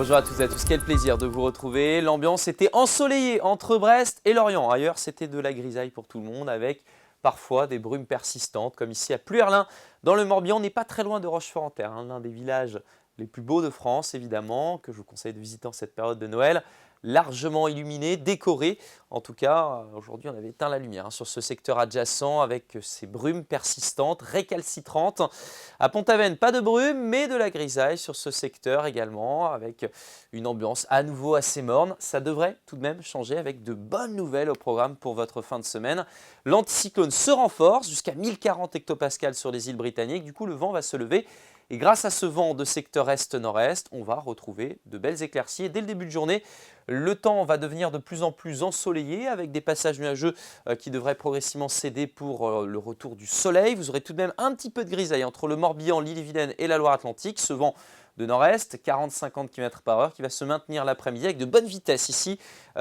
Bonjour à tous et à tous, quel plaisir de vous retrouver. L'ambiance était ensoleillée entre Brest et Lorient. Ailleurs, c'était de la grisaille pour tout le monde avec parfois des brumes persistantes comme ici à Pluerlin dans le Morbihan. On n'est pas très loin de Rochefort-en-Terre, l'un des villages les plus beaux de France évidemment, que je vous conseille de visiter en cette période de Noël. Largement illuminé, décoré. En tout cas, aujourd'hui, on avait éteint la lumière sur ce secteur adjacent avec ces brumes persistantes, récalcitrantes. À Pont-Aven, pas de brume, mais de la grisaille sur ce secteur également, avec une ambiance à nouveau assez morne. Ça devrait tout de même changer avec de bonnes nouvelles au programme pour votre fin de semaine. L'anticyclone se renforce jusqu'à 1040 hectopascales sur les îles britanniques. Du coup, le vent va se lever. Et grâce à ce vent de secteur est-nord-est, on va retrouver de belles éclaircies. Et dès le début de journée, le temps va devenir de plus en plus ensoleillé avec des passages nuageux qui devraient progressivement céder pour le retour du soleil. Vous aurez tout de même un petit peu de grisaille entre le Morbihan, l'Ille-et-Vilaine et la Loire-Atlantique. Ce vent de nord-est, 40-50 km/h, qui va se maintenir l'après-midi avec de bonnes vitesses ici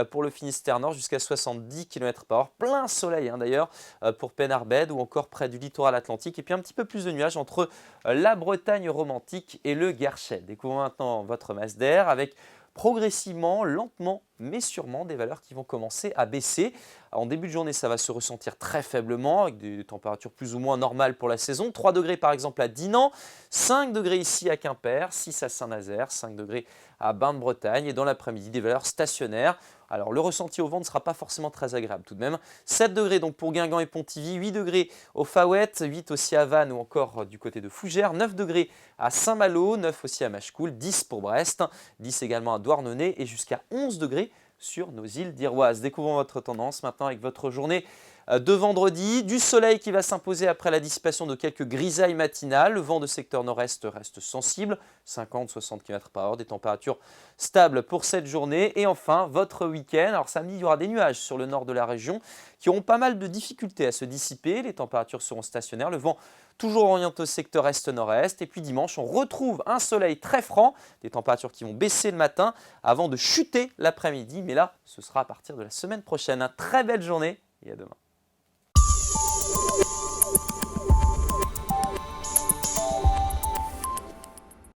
pour le Finistère Nord jusqu'à 70 km/h. Plein soleil d'ailleurs pour Penarbed ou encore près du littoral atlantique. Et puis un petit peu plus de nuages entre la Bretagne romantique et le Guerchet. Découvrons maintenant votre masse d'air avec progressivement, lentement, mais sûrement des valeurs qui vont commencer à baisser. En début de journée, ça va se ressentir très faiblement avec des températures plus ou moins normales pour la saison. 3 degrés par exemple à Dinan, 5 degrés ici à Quimper, 6 à Saint-Nazaire, 5 degrés à Bain-de-Bretagne et dans l'après-midi, des valeurs stationnaires. Alors le ressenti au vent ne sera pas forcément très agréable tout de même. 7 degrés donc pour Guingamp et Pontivy, 8 degrés au Faouët, 8 aussi à Vannes ou encore du côté de Fougères, 9 degrés à Saint-Malo, 9 aussi à Machecoul, 10 pour Brest, 10 également à Douarnenez et jusqu'à 11 degrés sur nos îles d'Iroise. Découvrons votre tendance maintenant avec votre journée de vendredi. Du soleil qui va s'imposer après la dissipation de quelques grisailles matinales. Le vent de secteur nord-est reste sensible, 50-60 km/h, des températures stables pour cette journée. Et enfin, votre week-end. Alors samedi, il y aura des nuages sur le nord de la région qui auront pas mal de difficultés à se dissiper. Les températures seront stationnaires. Le vent toujours orienté au secteur est-nord-est. Et puis dimanche, on retrouve un soleil très franc, des températures qui vont baisser le matin avant de chuter l'après-midi. Mais là, ce sera à partir de la semaine prochaine. Une très belle journée et à demain.